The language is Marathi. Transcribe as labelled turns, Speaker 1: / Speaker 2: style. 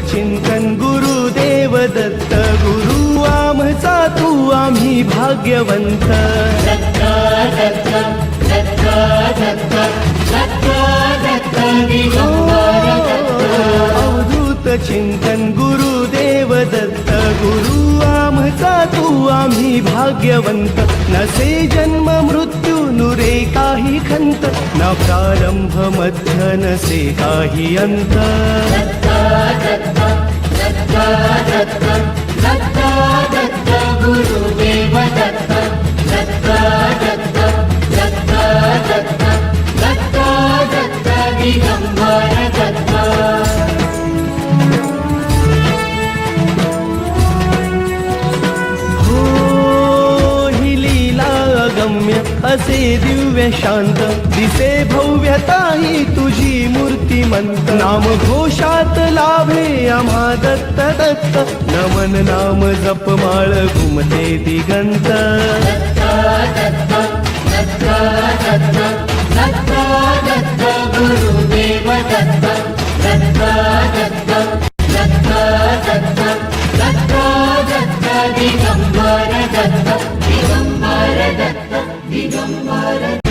Speaker 1: चिंतन गुरुदेव दत्त गुरु आमचा तू आम्ही भाग्यवंत
Speaker 2: दत्त दत्त दत्त दत्त दत्त दत्त दिगंबर
Speaker 1: अवधूत चिंतन गुरुदेव दत्त गुरु आमचा तू आम्ही भाग्यवंत नसे जन्म मृत्यू नुरे काही खंत न प्रारंभ मध्य नसे काही अंत
Speaker 2: दत्त दत्त दत्त दत्त दत्त दत्त गुरुदेव दत्त दत्त दत्त दत्त दत्त दत्त दत्त दिगंबर दत्त
Speaker 1: असे दिव्य शांत दिसे भव्यता ही तुझी मूर्तिमंत नाम घोषात लाभे आम्हा दत्त दत्त नमन नाम जपमाळ घुमते दिगंत
Speaker 2: दत्त दत्त दत्त दत्त दत्त दत्त गुरुदेव दत्त दत्त दत्त दत्त दत्त दत्त दत्त दिगंबर दत्त दिगंबर दत्त दिगंबर